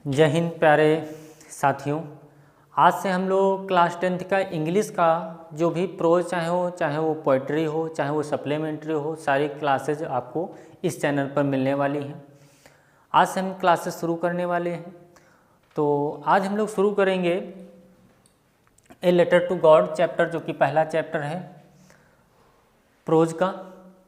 जय हिंद प्यारे साथियों। आज से हम लोग क्लास 10th का इंग्लिश का जो भी प्रोज चाहे वो पोइट्री हो, चाहे वो सप्लीमेंट्री हो, सारी क्लासेज आपको इस चैनल पर मिलने वाली हैं। आज से हम क्लासेस शुरू करने वाले हैं। तो आज हम लोग शुरू करेंगे a letter to God chapter, जो कि पहला चैप्टर है प्रोज का।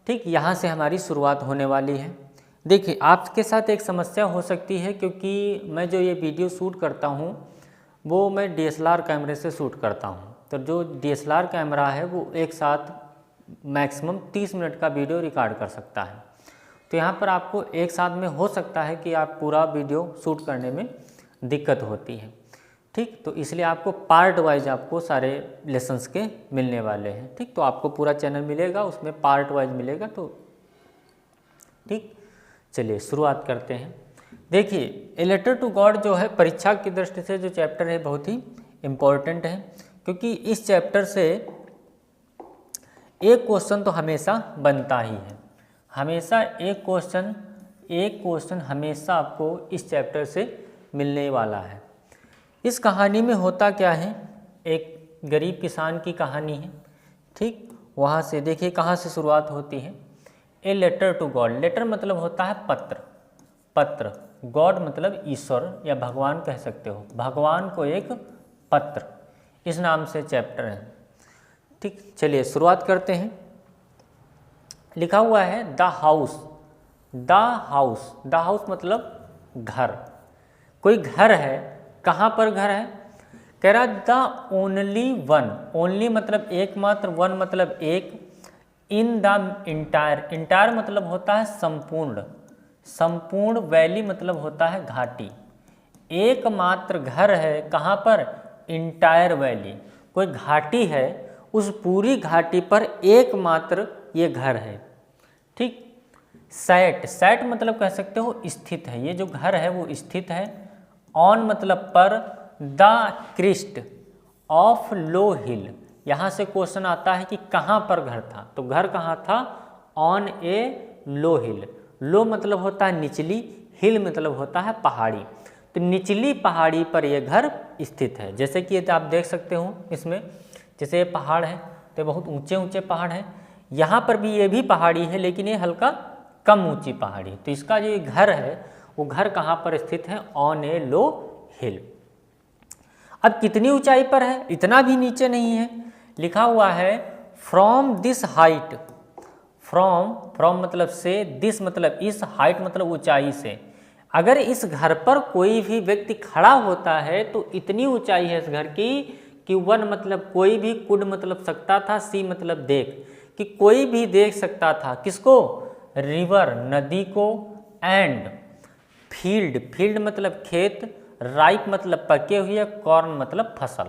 ठीक, यहाँ से हमारी शुरुआत होने वाली है। देखिए, आपके साथ एक समस्या हो सकती है, क्योंकि मैं जो ये वीडियो शूट करता हूँ वो मैं DSLR कैमरे से शूट करता हूँ। तो जो DSLR कैमरा है वो एक साथ मैक्सिमम 30 मिनट का वीडियो रिकॉर्ड कर सकता है। तो यहाँ पर आपको एक साथ में हो सकता है कि आप पूरा वीडियो शूट करने में दिक्कत होती है। ठीक, तो इसलिए आपको पार्ट वाइज आपको सारे लेसन्स के मिलने वाले हैं। ठीक, तो आपको पूरा चैनल मिलेगा, उसमें पार्ट वाइज मिलेगा। तो ठीक, चलिए शुरुआत करते हैं। देखिए, ए लेटर टू गॉड जो है परीक्षा की दृष्टि से जो चैप्टर है बहुत ही इम्पोर्टेंट है, क्योंकि इस चैप्टर से एक क्वेश्चन तो हमेशा बनता ही है। हमेशा एक क्वेश्चन हमेशा आपको इस चैप्टर से मिलने वाला है। इस कहानी में होता क्या है, एक गरीब किसान की कहानी है। ठीक, वहाँ से देखिए कहाँ से शुरुआत होती है। A letter to God, letter मतलब होता है पत्र, गॉड मतलब ईश्वर या भगवान कह सकते हो, भगवान को एक पत्र, इस नाम से चैप्टर है। ठीक, चलिए शुरुआत करते हैं। लिखा हुआ है द हाउस मतलब घर। कोई घर है, कहाँ पर घर है? कह रहा द ओनली वन, ओनली मतलब एकमात्र, वन मतलब एक, इन द इंटायर मतलब होता है संपूर्ण, वैली मतलब होता है घाटी। एकमात्र घर है, कहाँ पर? इंटायर वैली, कोई घाटी है, उस पूरी घाटी पर एकमात्र ये घर है। ठीक, सैट मतलब कह सकते हो स्थित है, ये जो घर है वो स्थित है। ऑन मतलब पर, द क्रिस्ट ऑफ लो हिल, यहाँ से क्वेश्चन आता है कि कहाँ पर घर था। तो घर कहाँ था? ऑन ए लो हिल। लो मतलब होता है निचली, हिल मतलब होता है पहाड़ी। तो निचली पहाड़ी पर यह घर स्थित है। जैसे कि आप देख सकते हो इसमें, जैसे ये पहाड़ है तो बहुत ऊंचे ऊंचे पहाड़ हैं। यहाँ पर भी ये भी पहाड़ी है, लेकिन ये हल्का कम ऊंची पहाड़ी। तो इसका जो घर है वो घर कहाँ पर स्थित है? ऑन ए लो हिल। अब कितनी ऊंचाई पर है? इतना भी नीचे नहीं है। लिखा हुआ है फ्रॉम दिस हाइट, फ्रॉम मतलब से, दिस मतलब इस, हाइट मतलब ऊंचाई से। अगर इस घर पर कोई भी व्यक्ति खड़ा होता है तो इतनी ऊंचाई है इस घर की कि वन मतलब कोई भी, कुड मतलब सकता था, सी मतलब देख, कि कोई भी देख सकता था। किसको? रिवर नदी को, एंड फील्ड मतलब खेत, राइप मतलब पके हुए, कॉर्न मतलब फसल।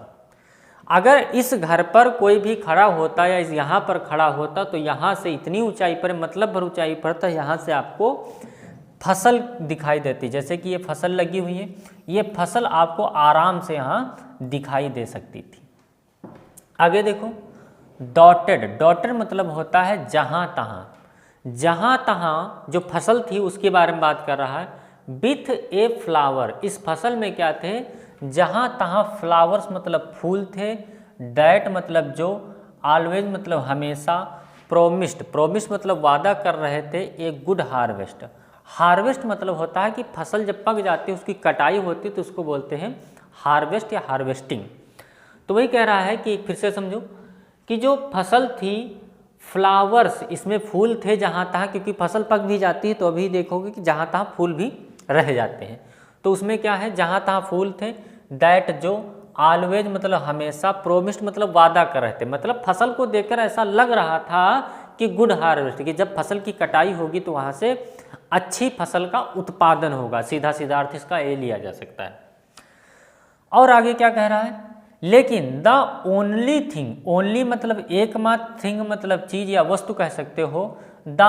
अगर इस घर पर कोई भी खड़ा होता या इस यहाँ पर खड़ा होता तो यहाँ से इतनी ऊंचाई पर, मतलब भर ऊंचाई पर था, यहाँ से आपको फसल दिखाई देती। जैसे कि ये फसल लगी हुई है, ये फसल आपको आराम से यहाँ दिखाई दे सकती थी। आगे देखो, डॉटेड मतलब होता है जहाँ तहाँ जो फसल थी उसके बारे में बात कर रहा है। विथ ए फ्लावर, इस फसल में क्या थे? जहाँ तहाँ, फ्लावर्स मतलब फूल थे, दैट मतलब जो, ऑलवेज मतलब हमेशा, प्रोमिस्ड मतलब वादा कर रहे थे, एक गुड हार्वेस्ट मतलब होता है कि फसल जब पक जाती है, उसकी कटाई होती है, तो उसको बोलते हैं हार्वेस्ट या हार्वेस्टिंग। तो वही कह रहा है कि फिर से समझो कि जो फसल थी, फ्लावर्स इसमें फूल थे जहाँ तहाँ, क्योंकि फसल पक भी जाती है तो अभी देखोगे कि जहाँ तहाँ फूल भी रह जाते हैं। तो उसमें क्या है? जहाँ तहाँ फूल थे, दैट जो, ऑलवेज मतलब हमेशा, प्रोमिस्ड मतलब वादा कर रहे थे, मतलब फसल को देखकर ऐसा लग रहा था कि गुड हार्वेस्ट, कि जब फसल की कटाई होगी तो वहाँ से अच्छी फसल का उत्पादन होगा। सीधा अर्थ इसका ये लिया जा सकता है। और आगे क्या कह रहा है? लेकिन द ओनली थिंग, ओनली मतलब एकमात्र, थिंग मतलब चीज या वस्तु कह सकते हो। द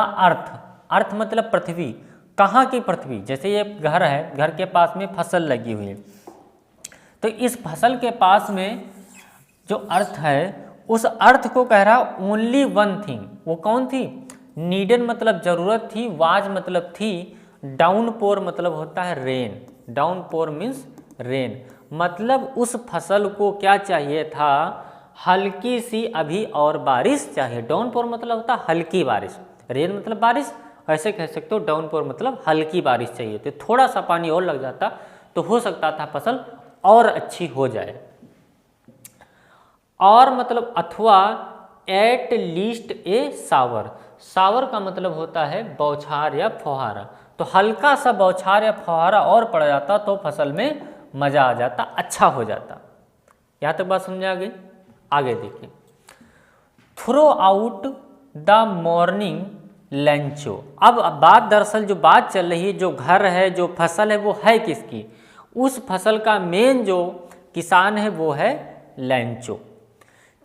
अर्थ मतलब पृथ्वी, कहाँ की पृथ्वी? जैसे ये घर है, घर के पास में फसल लगी हुई है, तो इस फसल के पास में जो अर्थ है, उस अर्थ को कह रहा ओनली वन थिंग। वो कौन थी? नीडेड मतलब जरूरत थी, वाज मतलब थी, डाउन पोर मतलब होता है रेन, डाउनपोर मीन्स रेन, मतलब उस फसल को क्या चाहिए था, हल्की सी अभी और बारिश चाहिए। डाउनपोर मतलब होता है हल्की बारिश, रेन मतलब बारिश, ऐसे कह सकते हो डाउनपोर मतलब हल्की बारिश चाहिए थी, थोड़ा सा पानी और लग जाता तो हो सकता था फसल और अच्छी हो जाए। और मतलब अथवा एट लीस्ट ए सावर, सावर का मतलब होता है बौछार या फुहारा, तो हल्का सा बौछार या फुहारा और पड़ जाता तो फसल में मजा आ जाता, अच्छा हो जाता। यहाँ तक बात समझ आ गई। आगे देखिए, throw out the morning Lencho. अब बात दरअसल जो बात चल रही है, जो घर है, जो फसल है, वो है किसकी, उस फसल का मेन जो किसान है वो है लंचो।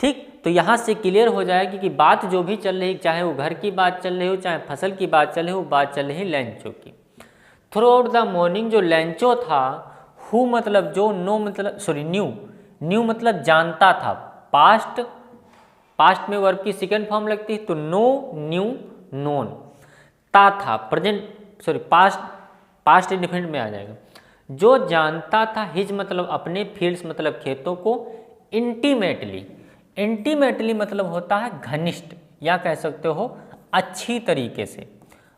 ठीक, तो यहाँ से क्लियर हो जाएगी कि बात जो भी चल रही, चाहे वो घर की बात चल रही हो, चाहे फसल की बात चल रही हो, बात चल रही लंचो की। थ्रू आउट द मॉर्निंग जो लंचो था, हु मतलब जो, नो मतलब सॉरी न्यू, न्यू मतलब जानता था, पास्ट, पास्ट में वर्ब की सेकंड फॉर्म लगती है तो नो, न्यू, नोन, ता था present sorry past, past indefinite में आ जाएगा, जो जानता था, हिज मतलब अपने, फील्ड्स मतलब खेतों को, इंटीमेटली, इंटीमेटली मतलब होता है घनिष्ठ या कह सकते हो अच्छी तरीके से।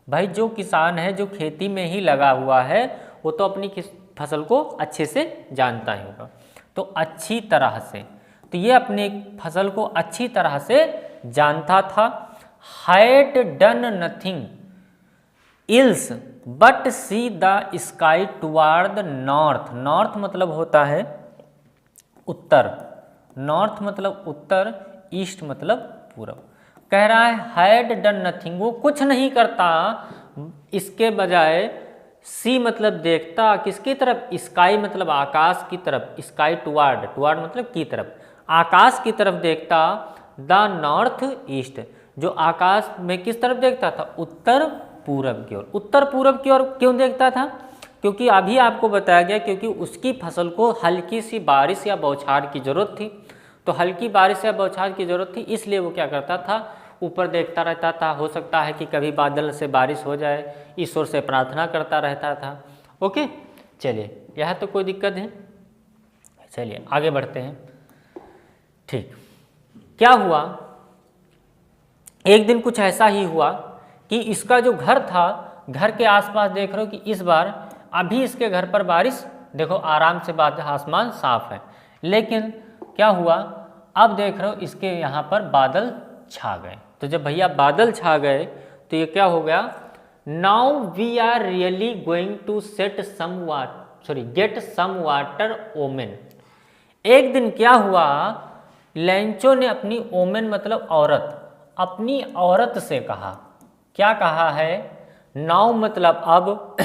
भाई जो किसान है, जो खेती में ही लगा हुआ है, वो तो अपनी फसल को अच्छे से जानता ही होगा, तो अच्छी तरह से, तो ये अपनी फसल को अच्छी तरह से जानता था। Had done nothing ills but see the sky toward the north, north मतलब होता है उत्तर, नॉर्थ मतलब उत्तर, ईस्ट मतलब पूरब। कह रहा है हैड डन नथिंग, वो कुछ नहीं करता, इसके बजाय सी मतलब देखता, किसकी तरफ, स्काई मतलब आकाश की तरफ, स्काई टुवार्ड, टुवार्ड मतलब की तरफ, आकाश की तरफ देखता, द नॉर्थ ईस्ट, जो आकाश में किस तरफ देखता था, उत्तर पूरब की ओर। उत्तर पूरब की ओर क्यों देखता था, क्योंकि अभी आपको बताया गया, क्योंकि उसकी फसल को हल्की सी बारिश या बौछार की जरूरत थी, तो हल्की बारिश या बौछार की जरूरत थी, इसलिए वो क्या करता था, ऊपर देखता रहता था, हो सकता है कि कभी बादल से बारिश हो जाए, ईश्वर से प्रार्थना करता रहता था। ओके, चलिए यह तो कोई दिक्कत है, चलिए आगे बढ़ते हैं। ठीक, क्या हुआ, एक दिन कुछ ऐसा ही हुआ कि इसका जो घर था, घर के आसपास देख रहे हो कि इस बार अभी इसके घर पर बारिश, देखो आराम से बात, आसमान साफ है, लेकिन क्या हुआ, अब देख रहे हो इसके यहाँ पर बादल छा गए। तो जब भैया बादल छा गए तो ये क्या हो गया, now we are really going to set some water, sorry get some water woman. एक दिन क्या हुआ, लैंचो ने अपनी ओमेन मतलब औरत, अपनी औरत से कहा, क्या कहा है, नाउ मतलब अब,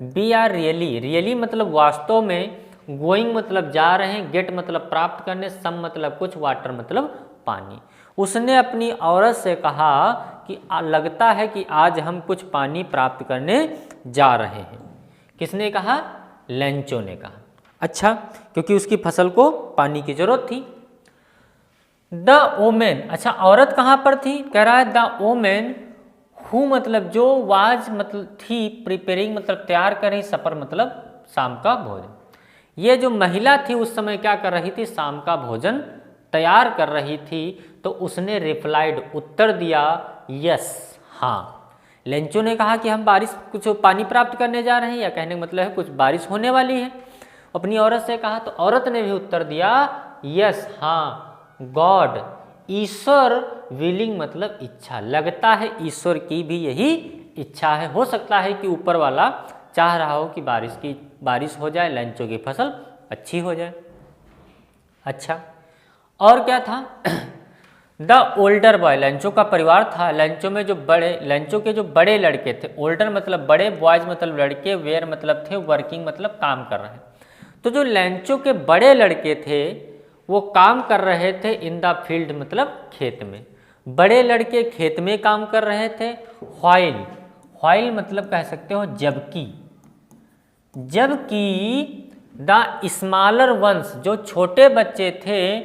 वी आर रियली, रियली मतलब वास्तव में, गोइंग मतलब जा रहे हैं, गेट मतलब प्राप्त करने, सम मतलब कुछ, वाटर मतलब पानी। उसने अपनी औरत से कहा कि लगता है कि आज हम कुछ पानी प्राप्त करने जा रहे हैं। किसने कहा, लैंचो ने कहा। अच्छा, क्योंकि उसकी फसल को पानी की जरूरत थी। द ओमेन, अच्छा औरत कहाँ पर थी, कह रहा है द ओमेन हु मतलब जो, वाज मतलब थी, प्रिपेयरिंग मतलब तैयार कर रही, सपर मतलब शाम का भोजन। ये जो महिला थी उस समय क्या कर रही थी, शाम का भोजन तैयार कर रही थी। तो उसने रिप्लाइड उत्तर दिया, यस हाँ। लेंचो ने कहा कि हम बारिश, कुछ पानी प्राप्त करने जा रहे हैं, या कहने का मतलब है कुछ बारिश होने वाली है। अपनी औरत से कहा तो औरत ने भी उत्तर दिया, यस हाँ, गॉड ईश्वर, विलिंग मतलब इच्छा, लगता है ईश्वर की भी यही इच्छा है, हो सकता है कि ऊपर वाला चाह रहा हो कि बारिश हो जाए, लंचो की फसल अच्छी हो जाए। अच्छा, और क्या था, द ओल्डर बॉय, लंचो का परिवार था, लंचो में जो बड़े, लंचो के जो बड़े लड़के थे, ओल्डर मतलब बड़े, बॉयज मतलब लड़के, वेयर मतलब थे, वर्किंग मतलब काम कर रहे। तो जो लंचो के बड़े लड़के थे वो काम कर रहे थे इन द फील्ड मतलब खेत में, बड़े लड़के खेत में काम कर रहे थे। व्हाइल, व्हाइल मतलब कह सकते हो जबकि, जबकि द स्मॉलर वंस जो छोटे बच्चे थे,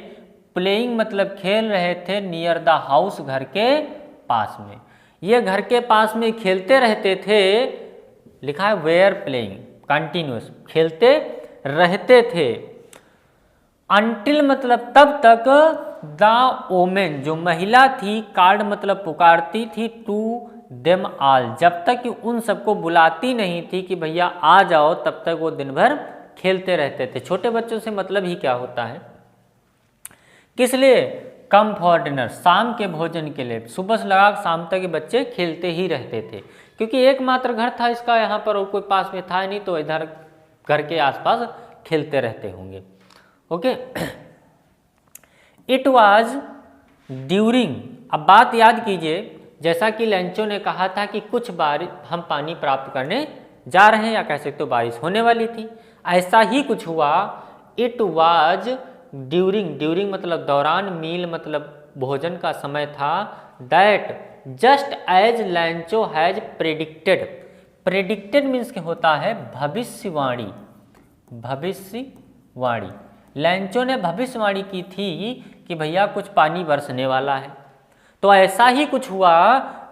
प्लेइंग मतलब खेल रहे थे, नियर द हाउस घर के पास में, ये घर के पास में खेलते रहते थे। लिखा है वेयर प्लेइंग, कंटिन्यूस, खेलते रहते थे। अंटिल मतलब तब तक, द ओमेन जो महिला थी, कार्ड मतलब पुकारती थी, टू देम ऑल जब तक कि उन सबको बुलाती नहीं थी कि भैया आ जाओ, तब तक वो दिन भर खेलते रहते थे। छोटे बच्चों से मतलब ही क्या होता है, किस लिए, कम फॉर डिनर, शाम के भोजन के लिए। सुबह से लगा शाम तक ये बच्चे खेलते ही रहते थे, क्योंकि एकमात्र घर था इसका यहाँ पर और कोई पास में था नहीं, तो इधर घर के आसपास खेलते रहते होंगे। ओके, इट वाज ड्यूरिंग, अब बात याद कीजिए, जैसा कि लेंचो ने कहा था कि कुछ बारिश हम पानी प्राप्त करने जा रहे हैं, या कह सकते हो बारिश होने वाली थी, ऐसा ही कुछ हुआ। इट वाज ड्यूरिंग, ड्यूरिंग मतलब दौरान, मील मतलब भोजन का समय था, that just as Lencho has predicted, predicted means के होता है भविष्यवाणी, भविष्यवाणी। लेंचो ने भविष्यवाणी की थी कि भैया कुछ पानी बरसने वाला है। तो ऐसा ही कुछ हुआ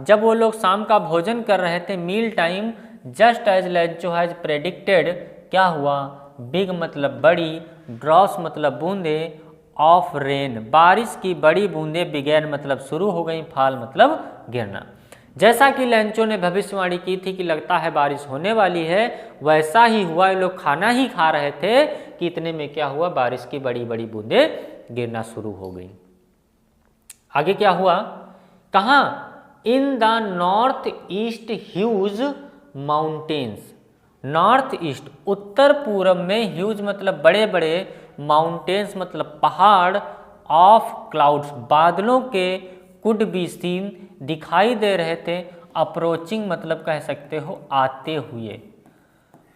जब वो लोग शाम का भोजन कर रहे थे, meal time, just as Lencho has predicted, क्या हुआ, बिग मतलब बड़ी, ड्रॉप्स मतलब बूंदे, ऑफ रेन बारिश की बड़ी बूंदे, बिगैन मतलब शुरू हो गई, फाल मतलब गिरना। जैसा कि लेंचो ने भविष्यवाणी की थी कि लगता है बारिश होने वाली है, वैसा ही हुआ। ये लोग खाना ही खा रहे थे कि इतने में क्या हुआ, बारिश की बड़ी बड़ी बूंदे गिरना शुरू हो गई। आगे क्या हुआ, कहाँ, in the north east huge mountains, north east उत्तर पूर्व में, ह्यूज मतलब बड़े बड़े, माउंटेन्स मतलब पहाड़, ऑफ क्लाउड्स बादलों के, कुड बी सीन दिखाई दे रहे थे, अप्रोचिंग मतलब कह सकते हो आते हुए,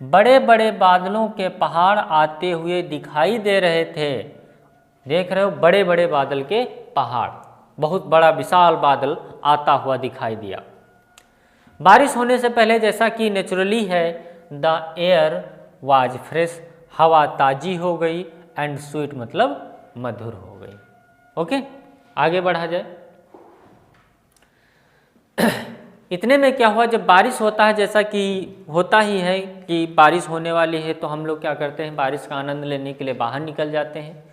बड़े बड़े बादलों के पहाड़ आते हुए दिखाई दे रहे थे। देख रहे हो बड़े बड़े बादल के पहाड़, बहुत बड़ा विशाल बादल आता हुआ दिखाई दिया। बारिश होने से पहले जैसा कि नेचुरली है, द एयर वाज फ्रेश, हवा ताजी हो गई, एंड स्वीट मतलब मधुर हो गई। ओके, आगे बढ़ा जाए। इतने में क्या हुआ, जब बारिश होता है, जैसा कि होता ही है कि बारिश होने वाली है, तो हम लोग क्या करते हैं, बारिश का आनंद लेने के लिए बाहर निकल जाते हैं।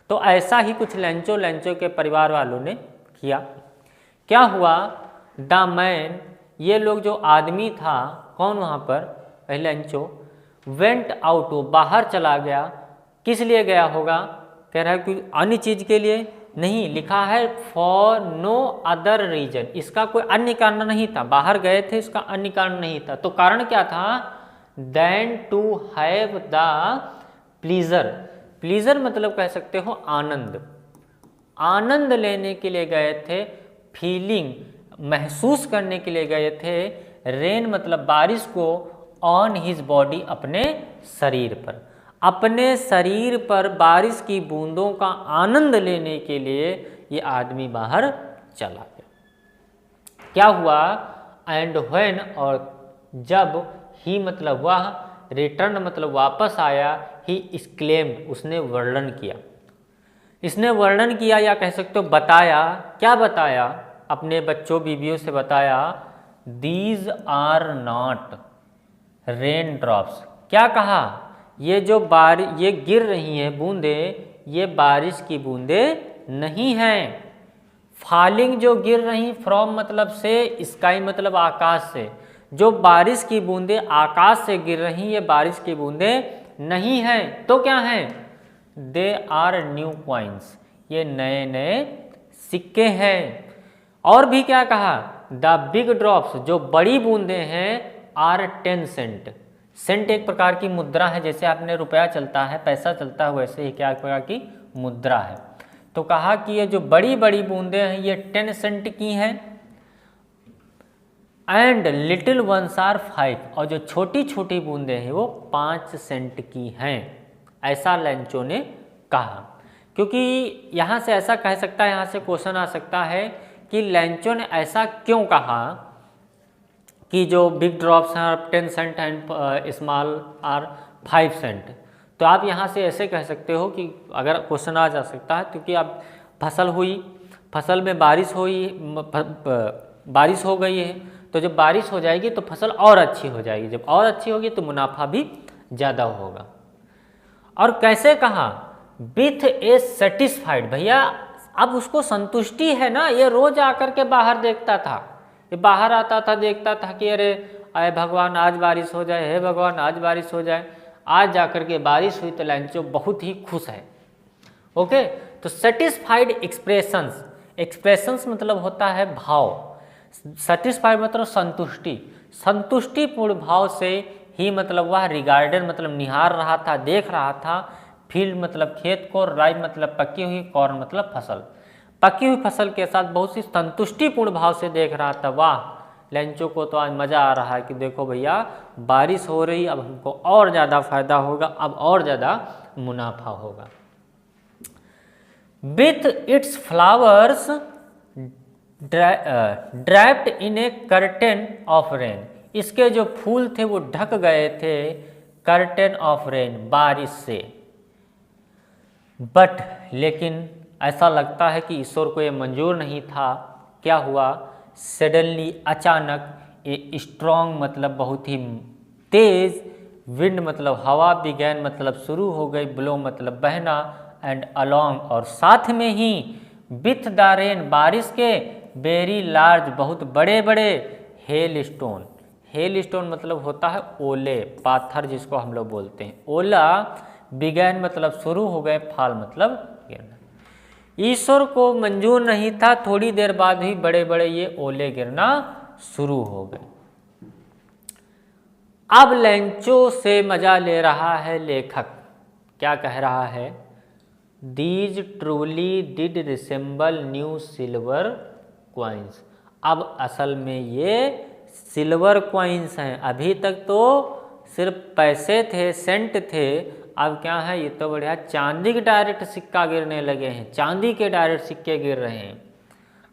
तो ऐसा ही कुछ लेंचो के परिवार वालों ने किया। क्या हुआ, द मैन, ये लोग जो आदमी था, कौन वहाँ पर, लेंचो, वेंट आउट, वो बाहर चला गया। किस लिए गया होगा, कह रहा है कि अन्य चीज़ के लिए नहीं, लिखा है फॉर नो अदर रीजन, इसका कोई अन्य कारण नहीं था, बाहर गए थे इसका अन्य कारण नहीं था। तो कारण क्या था, then to have the pleasure, pleasure मतलब कह सकते हो आनंद, आनंद लेने के लिए गए थे, फीलिंग महसूस करने के लिए गए थे, रेन मतलब बारिश को, ऑन हिज बॉडी अपने शरीर पर, अपने शरीर पर बारिश की बूंदों का आनंद लेने के लिए ये आदमी बाहर चला गया। क्या हुआ, एंड व्हेन और जब, ही मतलब वह, रिटर्न मतलब वापस आया, ही एक्सक्लेम्ड उसने वर्णन किया, इसने वर्णन किया या कह सकते हो बताया। क्या बताया, अपने बच्चों बीवियों से बताया, these are not rain drops, क्या कहा, ये जो ये गिर रही हैं बूंदे, ये बारिश की बूंदे नहीं हैं। फॉलिंग जो गिर रही, फ्रॉम मतलब से, स्काई मतलब आकाश से, जो बारिश की बूंदे आकाश से गिर रही, ये बारिश की बूंदे नहीं हैं। तो क्या हैं, दे आर न्यू कॉइन्स, ये नए नए सिक्के हैं। और भी क्या कहा, द बिग ड्रॉप्स, जो बड़ी बूंदे हैं, आर 10 सेंट, सेंट एक प्रकार की मुद्रा है, जैसे आपने रुपया चलता है, पैसा चलता है, वैसे ही क्या एक प्रकार की मुद्रा है। तो कहा कि ये जो बड़ी बड़ी बूंदें हैं ये 10 सेंट की हैं, एंड लिटिल वंस आर 5, और जो छोटी छोटी बूंदें हैं वो 5 सेंट की हैं, ऐसा लेंचो ने कहा। क्योंकि यहाँ से ऐसा कह सकता है, यहाँ से क्वेश्चन आ सकता है कि लेंचो ने ऐसा क्यों कहा कि जो बिग ड्रॉप्स हैं 10 cent and small are 5 cent. तो आप यहाँ से ऐसे कह सकते हो कि अगर क्वेश्चन आ जा सकता है, क्योंकि अब फसल हुई, फसल में बारिश हुई, बारिश हो गई है, तो जब बारिश हो जाएगी तो फसल और अच्छी हो जाएगी, जब और अच्छी होगी तो मुनाफा भी ज़्यादा होगा। और कैसे कहा, विथ ए सेटिस्फाइड, भैया अब उसको संतुष्टि है ना, ये रोज आकर के बाहर देखता था, ये बाहर आता था, देखता था कि अरे आए भगवान आज बारिश हो जाए, हे भगवान आज बारिश हो जाए। आज जाकर के बारिश हुई तो लैंचो बहुत ही खुश है। ओके, तो सेटिस्फाइड एक्सप्रेशंस, एक्सप्रेशंस मतलब होता है भाव, सेटिस्फाइड मतलब संतुष्टि, संतुष्टिपूर्ण भाव से ही मतलब वह रिगार्डेड मतलब निहार रहा था, देख रहा था, फील्ड मतलब खेत को, राई मतलब पकी हुई, कॉर्न मतलब फसल, पकी हुई फसल के साथ बहुत सी संतुष्टिपूर्ण भाव से देख रहा था। वाह लैंचो को तो आज मज़ा आ रहा है कि देखो भैया बारिश हो रही, अब हमको और ज़्यादा फायदा होगा, अब और ज़्यादा मुनाफा होगा। With its flowers draped in A curtain of rain, इसके जो फूल थे वो ढक गए थे कर्टेन ऑफ रेन, बारिश से। बट लेकिन ऐसा लगता है कि ईश्वर को ये मंजूर नहीं था। क्या हुआ, सडनली अचानक ए स्ट्रॉन्ग मतलब बहुत ही तेज, विंड मतलब हवा, बिगैन मतलब शुरू हो गई, ब्लो मतलब बहना, एंड अलॉन्ग और साथ में ही, विथ द रेन बारिश के, वेरी लार्ज बहुत बड़े बड़े, हेल स्टोन, हेल स्टोन मतलब होता है ओले, पाथर जिसको हम लोग बोलते हैं, ओला, बिगैन मतलब शुरू हो गए, फाल मतलब गिरना। ईश्वर को मंजूर नहीं था, थोड़ी देर बाद ही बड़े बड़े ये ओले गिरना शुरू हो गए। अब लैंचो से मजा ले रहा है लेखक, क्या कह रहा है, these truly did resemble new silver coins, अब असल में ये सिल्वर क्वाइंस हैं, अभी तक तो सिर्फ पैसे थे, सेंट थे, अब क्या है, ये तो बढ़िया चांदी के डायरेक्ट सिक्का गिरने लगे हैं, चांदी के डायरेक्ट सिक्के गिर रहे हैं।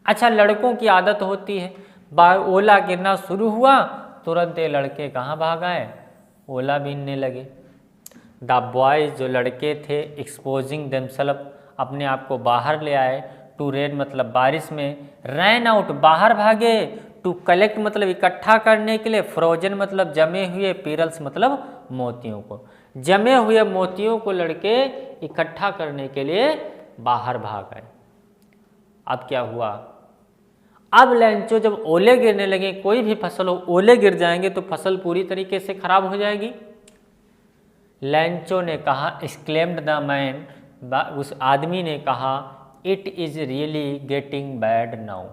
अच्छा, लड़कों की आदत होती है, ओला गिरना शुरू हुआ तुरंत ये लड़के कहाँ भाग आए, ओला बीनने लगे। द बॉयज, जो लड़के थे, एक्सपोजिंग देमसेल्फ, अपने आप को बाहर ले आए, टू रेन मतलब बारिश में, रैन आउट बाहर भागे, टू कलेक्ट मतलब इकट्ठा करने के लिए, फ्रोजन मतलब जमे हुए, पीरल्स मतलब मोतियों को, जमे हुए मोतियों को लड़के इकट्ठा करने के लिए बाहर भाग आए। अब क्या हुआ, अब लैंचो जब ओले गिरने लगे, कोई भी फसल हो ओले गिर जाएंगे तो फसल पूरी तरीके से खराब हो जाएगी। लैंचो ने कहा, एक्सक्लेम्ड द मैन, उस आदमी ने कहा, it is really getting bad now,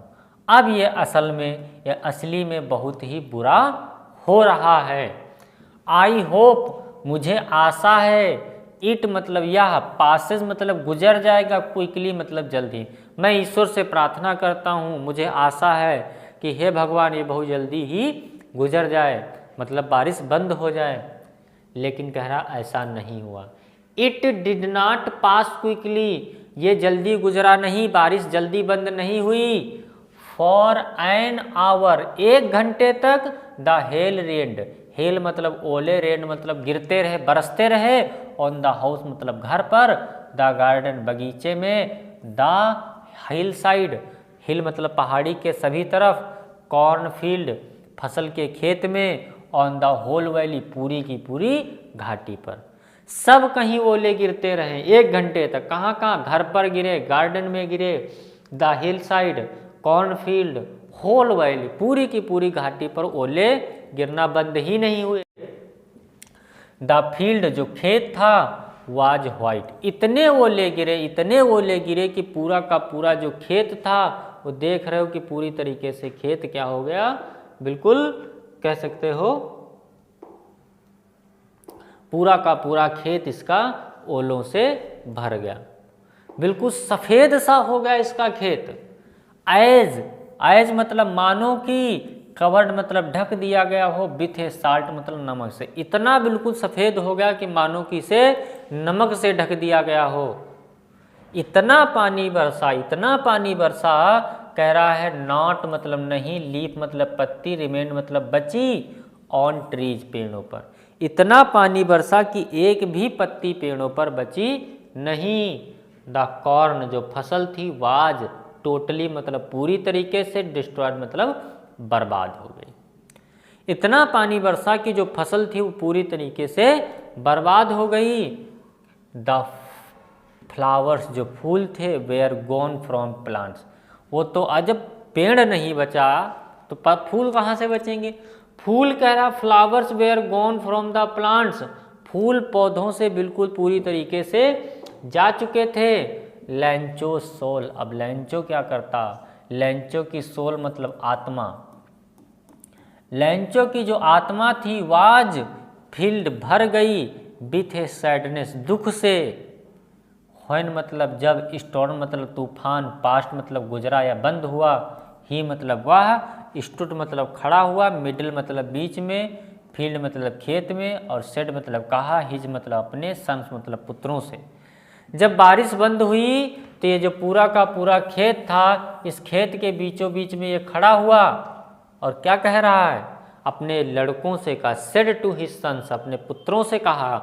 अब ये असल में, ये असली में बहुत ही बुरा हो रहा है। आई होप, मुझे आशा है, इट मतलब यह, पासेज मतलब गुजर जाएगा, क्विकली मतलब जल्दी, मैं ईश्वर से प्रार्थना करता हूँ, मुझे आशा है कि हे भगवान ये बहुत जल्दी ही गुजर जाए, मतलब बारिश बंद हो जाए। लेकिन कह रहा ऐसा नहीं हुआ, it did not pass quickly, ये जल्दी गुजरा नहीं, बारिश जल्दी बंद नहीं हुई। फॉर एन आवर, 1 घंटे तक, द हेल रेन्ड, हेल मतलब ओले, रेन मतलब गिरते रहे, बरसते रहे, ऑन द हाउस मतलब घर पर, द गार्डन बगीचे में, द हिल साइड, हिल मतलब पहाड़ी के सभी तरफ, कॉर्न फील्ड फसल के खेत में, ऑन द होल वैली पूरी की पूरी घाटी पर, सब कहीं ओले गिरते रहे 1 घंटे तक। कहाँ कहाँ, घर पर गिरे, गार्डन में गिरे, the hill side, corn field, whole valley पूरी की पूरी घाटी पर ओले गिरना बंद ही नहीं हुए। द फील्ड जो खेत था, वाज व्हाइट, इतने ओले गिरे, इतने ओले गिरे कि पूरा का पूरा जो खेत था, वो देख रहे हो कि पूरी तरीके से खेत क्या हो गया, बिल्कुल कह सकते हो पूरा का पूरा खेत इसका ओलों से भर गया, बिल्कुल सफ़ेद सा हो गया इसका खेत। एज, एज मतलब मानो कि, कवर्ड मतलब ढक दिया गया हो, विथ ए साल्ट मतलब नमक से, इतना बिल्कुल सफ़ेद हो गया कि मानो कि इसे नमक से ढक दिया गया हो। इतना पानी बरसा, इतना पानी बरसा, कह रहा है नॉट मतलब नहीं, लीफ मतलब पत्ती, रिमेन मतलब बची, ऑन ट्रीज पेड़ों पर, इतना पानी बरसा कि एक भी पत्ती पेड़ों पर बची नहीं। द कॉर्न जो फसल थी, वाज टोटली मतलब पूरी तरीके से, डिस्ट्रॉयड मतलब बर्बाद हो गई। इतना पानी बरसा कि जो फसल थी वो पूरी तरीके से बर्बाद हो गई। द फ्लावर्स जो फूल थे वेयर गॉन फ्रॉम प्लांट्स, वो तो जब पेड़ नहीं बचा तो फूल कहाँ से बचेंगे। फूल कह रहा flowers were gone from the plants, फूल पौधों से बिल्कुल पूरी तरीके से जा चुके थे। लैंचो सोल, अब लैंचो क्या करता, लैंचो की सोल मतलब आत्मा, लैंचो की जो आत्मा थी वाज फील्ड भर गई विथ ए सैडनेस, दुख से। व्हेन मतलब जब, स्टॉर्म मतलब तूफान, पास्ट मतलब गुजरा या बंद हुआ, ही मतलब वह, स्टूड मतलब खड़ा हुआ, मिडिल मतलब बीच में, फील्ड मतलब खेत में, और सेड मतलब कहा, हिज मतलब अपने, सन्स मतलब पुत्रों से। जब बारिश बंद हुई तो ये जो पूरा का पूरा खेत था, इस खेत के बीचों बीच में ये खड़ा हुआ और क्या कह रहा है, अपने लड़कों से कहा, सेड टू हिज सन्स, अपने पुत्रों से कहा,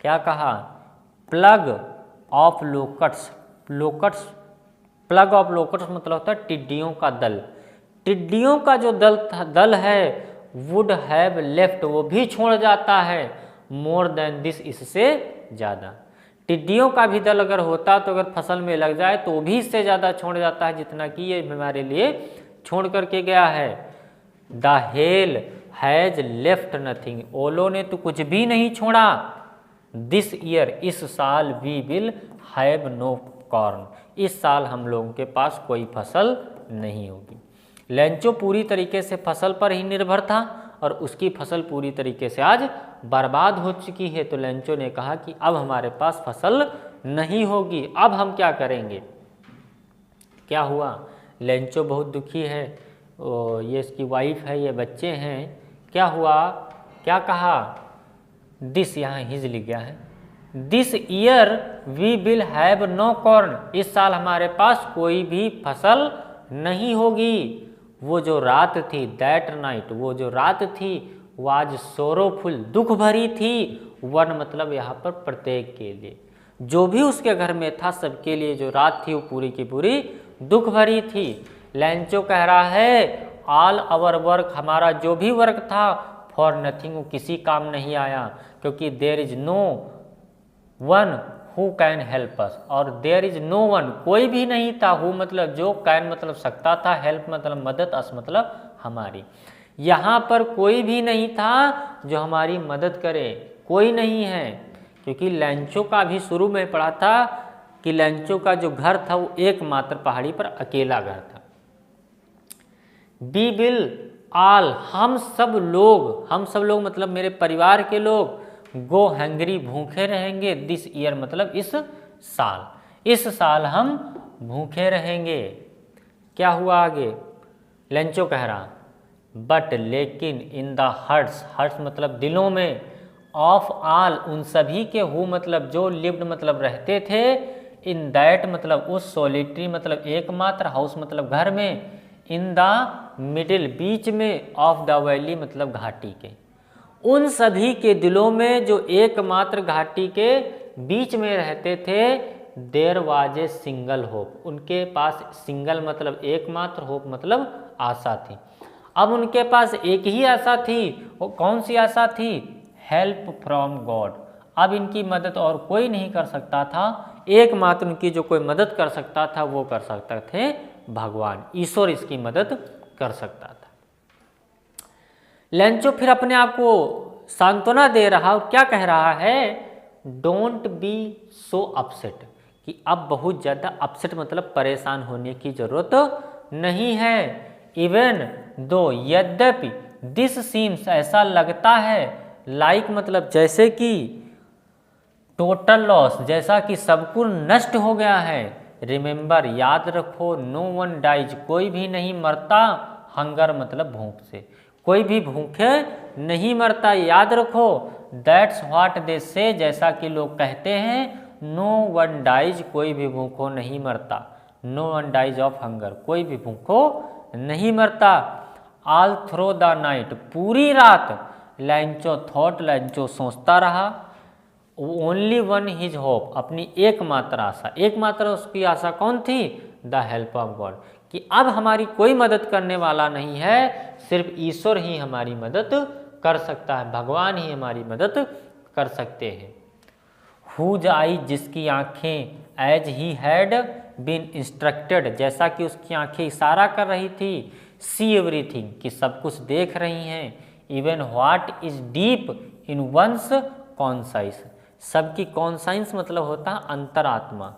क्या कहा, plug of locusts, locusts, plug of locusts मतलब होता है टिड्डियों का दल, टिड्डियों का जो दल है वुड हैव लेफ्ट, वो भी छोड़ जाता है, मोर देन दिस, इससे ज़्यादा। टिड्डियों का भी दल अगर होता तो अगर फसल में लग जाए तो वो भी इससे ज़्यादा छोड़ जाता है जितना कि ये हमारे लिए छोड़ करके गया है। The hell has left nothing, ओलो ने तो कुछ भी नहीं छोड़ा। दिस ईयर, इस साल, we will have no corn, इस साल हम लोगों के पास कोई फसल नहीं होगी। लैंचो पूरी तरीके से फसल पर ही निर्भर था और उसकी फसल पूरी तरीके से आज बर्बाद हो चुकी है। तो लैंचो ने कहा कि अब हमारे पास फसल नहीं होगी, अब हम क्या करेंगे। क्या हुआ, लैंचो बहुत दुखी है, ये इसकी वाइफ है, ये बच्चे हैं, क्या हुआ, क्या कहा, दिस, यहाँ हिज लिख गया है, this year we will have no corn, इस साल हमारे पास कोई भी फसल नहीं होगी। वो जो रात थी, दैट नाइट, वो जो रात थी, वाज सोरोफुल, दुख भरी थी, वन मतलब यहाँ पर प्रत्येक के लिए, जो भी उसके घर में था सबके लिए जो रात थी वो पूरी की पूरी दुख भरी थी। लैंचो कह रहा है ऑल आवर वर्क, हमारा जो भी वर्क था, फॉर नथिंग, वो किसी काम नहीं आया, क्योंकि there is no one who can help us, और देयर इज नो वन, कोई भी नहीं था, हु मतलब जो, कैन मतलब सकता था, हेल्प मतलब मदद, अस मतलब हमारी, यहाँ पर कोई भी नहीं था जो हमारी मदद करे, कोई नहीं है। क्योंकि लैंचो का भी शुरू में पढ़ा था कि लैंचो का जो घर था वो एकमात्र पहाड़ी पर अकेला घर था। वी विल ऑल, हम सब लोग मतलब मेरे परिवार के लोग, गो हैंगरी, भूखे रहेंगे, दिस ईयर मतलब इस साल हम भूखे रहेंगे। क्या हुआ आगे, लैंचो कह रहा, बट लेकिन इन द हर्ट्स, हर्ट्स मतलब दिलों में, ऑफ ऑल उन सभी के, हु मतलब जो, लिव्ड मतलब रहते थे, इन दैट मतलब उस, सोलिटरी मतलब एकमात्र, हाउस मतलब घर में, इन द मिडिल बीच में, ऑफ द वैली मतलब घाटी के, उन सभी के दिलों में जो एकमात्र घाटी के बीच में रहते थे, there was a single hope, उनके पास सिंगल मतलब एकमात्र, होप मतलब आशा थी। अब उनके पास एक ही आशा थी, वो कौन सी आशा थी, हेल्प फ्रॉम गॉड, अब इनकी मदद और कोई नहीं कर सकता था, एकमात्र उनकी जो कोई मदद कर सकता था वो कर सकते थे भगवान, ईश्वर इसकी मदद कर सकता था। लैंचो फिर अपने आप को सांत्वना दे रहा और क्या कह रहा है, डोंट बी सो अपसेट, कि अब बहुत ज़्यादा अपसेट मतलब परेशान होने की ज़रूरत नहीं है। इवन दो, यद्यपि, दिस सीम्स ऐसा लगता है, लाइक मतलब जैसे कि, टोटल लॉस जैसा कि सब कुछ नष्ट हो गया है। रिमेंबर याद रखो, नो वन डाइज कोई भी नहीं मरता, हंगर मतलब भूख से, कोई भी भूखे नहीं मरता, याद रखो। दैट्स व्हाट दे से जैसा कि लोग कहते हैं, नो वन डाइज कोई भी भूखो नहीं मरता, no one dies of hunger कोई भी भूखो नहीं मरता। ऑल थ्रो द नाइट पूरी रात लैंचो थॉट लैंचो सोचता रहा, ओनली वन हिज होप अपनी एकमात्र आशा, एकमात्र उसकी आशा कौन थी, द हेल्प ऑफ गॉड, कि अब हमारी कोई मदद करने वाला नहीं है, सिर्फ ईश्वर ही हमारी मदद कर सकता है, भगवान ही हमारी मदद कर सकते हैं। हुज आई, जिसकी आंखें, as he had been instructed, जैसा कि उसकी आंखें इशारा कर रही थी, सी एवरीथिंग, कि सब कुछ देख रही हैं, even what is deep in one's conscience, सबकी कॉन्साइंस मतलब होता है अंतरात्मा,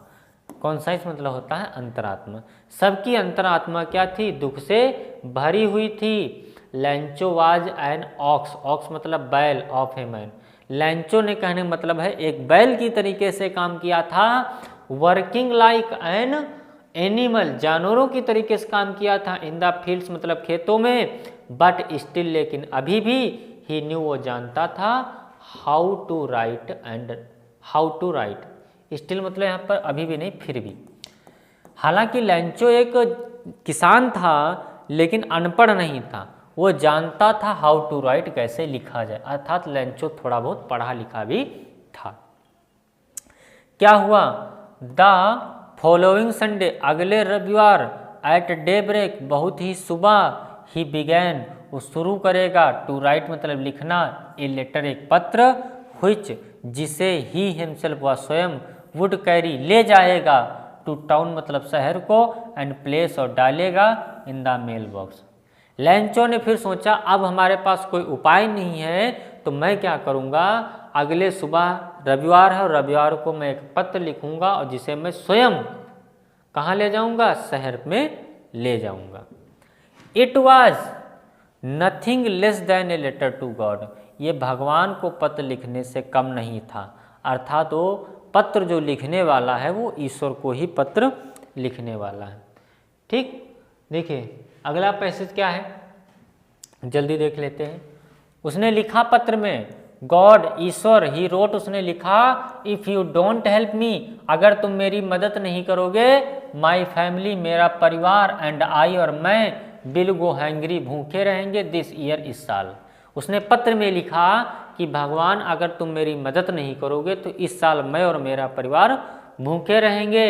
कॉन्साइंस मतलब होता है अंतरात्मा, सबकी अंतरात्मा क्या थी, दुख से भरी हुई थी। Lencho was an ox, ox मतलब बैल, ऑफ ए मैन, लैंचो ने कहने मतलब है एक बैल की तरीके से काम किया था, वर्किंग लाइक एन एनिमल, जानवरों की तरीके से काम किया था, इन द फील्ड्स मतलब खेतों में, बट स्टिल लेकिन अभी भी, ही न्यू वो जानता था, how to write and how to write, still मतलब यहाँ पर अभी भी नहीं फिर भी। हालांकि लैंचो एक किसान था लेकिन अनपढ़ नहीं था, वो जानता था हाउ टू राइट, कैसे लिखा जाए, अर्थात लैंचो थोड़ा बहुत पढ़ा लिखा भी था। क्या हुआ, द फॉलोइंग संडे, अगले रविवार, एट डे ब्रेक, बहुत ही सुबह, ही बिगैन, वो शुरू करेगा, टू राइट मतलब लिखना, ए लेटर एक पत्र, व्हिच जिसे ही हिमसेल्फ वह स्वयं, वुड कैरी ले जाएगा, टू टाउन मतलब शहर को, एंड प्लेस और डालेगा, in the mail box. Lencho ने फिर सोचा अब हमारे पास कोई उपाय नहीं है, तो मैं क्या करूँगा, अगले सुबह रविवार है और रविवार को मैं एक पत्र लिखूंगा और जिसे मैं स्वयं कहाँ ले जाऊंगा, शहर में ले जाऊंगा। It was nothing less than a letter to God, ये भगवान को पत्र लिखने से कम नहीं था, अर्थात वो पत्र जो लिखने वाला है वो ईश्वर को ही पत्र लिखने वाला है। ठीक, देखिए अगला पैसेज क्या है, जल्दी देख लेते हैं। उसने लिखा पत्र में, गॉड ईश्वर, ही रोट उसने लिखा, if you don't help me, अगर तुम मेरी मदद नहीं करोगे, माई फैमिली मेरा परिवार, एंड आई और मैं, विल गो हैंग्री भूखे रहेंगे, दिस ईयर इस साल। उसने पत्र में लिखा कि भगवान अगर तुम मेरी मदद नहीं करोगे तो इस साल मैं और मेरा परिवार भूखे रहेंगे,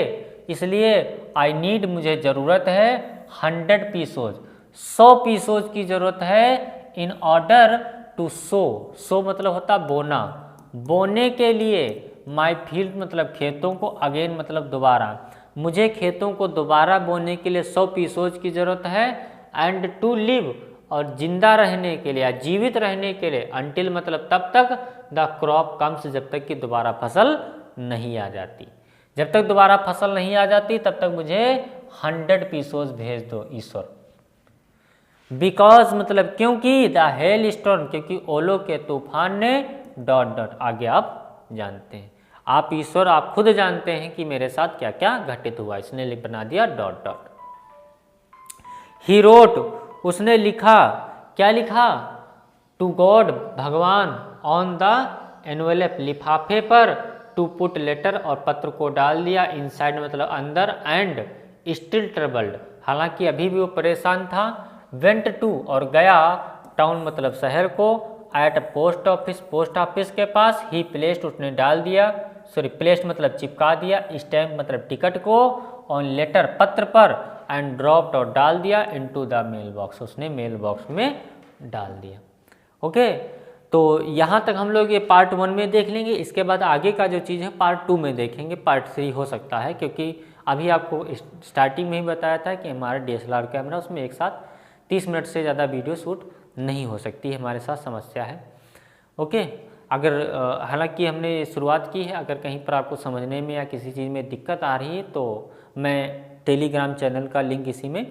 इसलिए आई नीड, मुझे ज़रूरत है, 100 पीसोज, 100 पीसोज की ज़रूरत है, इन ऑर्डर टू सो, सो मतलब होता बोना, बोने के लिए, माई फील्ड मतलब खेतों को, अगेन मतलब दोबारा, मुझे खेतों को दोबारा बोने के लिए 100 पीसोज की ज़रूरत है, एंड टू लिव, और जिंदा रहने के लिए या जीवित रहने के लिए, अंटिल मतलब तब तक, द क्रॉप कम्स, जब तक कि दोबारा फसल नहीं आ जाती, जब तक दोबारा फसल नहीं आ जाती तब तक मुझे 100 पीसोज भेज दो ईश्वर। बिकॉज मतलब क्योंकि, द हेल स्टॉर्म, क्योंकि ओलो के तूफान ने, डॉट डॉट, आगे आप जानते हैं, आप ईश्वर आप खुद जानते हैं कि मेरे साथ क्या क्या घटित हुआ, इसने बना दिया डॉट डॉट। ही रोट, उसने लिखा, क्या लिखा, टू गॉड भगवान, ऑन द एनवेलप लिफाफे पर, टू पुट लेटर और पत्र को डाल दिया, इनसाइड मतलब अंदर, एंड स्टिल ट्रबल्ड, हालांकि अभी भी वो परेशान था, वेंट टू और गया, टाउन मतलब शहर को, at post office post office के पास, ही प्लेस्ड उसने डाल दिया, सॉरी प्लेस्ड मतलब चिपका दिया, स्टैम्प मतलब टिकट को, ऑन लेटर पत्र पर, एंड ड्रॉप्ड और डाल दिया, इनटू द मेल बॉक्स, उसने मेल बॉक्स में डाल दिया। ओके, तो यहाँ तक हम लोग ये पार्ट 1 में देख लेंगे, इसके बाद आगे का जो चीज़ है पार्ट 2 में देखेंगे, पार्ट 3 हो सकता है, क्योंकि अभी आपको स्टार्टिंग में ही बताया था कि हमारा DSLR कैमरा उसमें एक साथ 30 मिनट से ज़्यादा वीडियो शूट नहीं हो सकती है, हमारे साथ समस्या है। ओके, अगर हालांकि हमने शुरुआत की है, अगर कहीं पर आपको समझने में या किसी चीज़ में दिक्कत आ रही है तो मैं टेलीग्राम चैनल का लिंक इसी में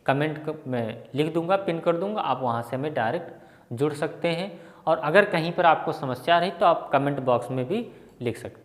कमेंट में लिख दूंगा, पिन कर दूंगा, आप वहां से हमें डायरेक्ट जुड़ सकते हैं, और अगर कहीं पर आपको समस्या रही तो आप कमेंट बॉक्स में भी लिख सकते हैं।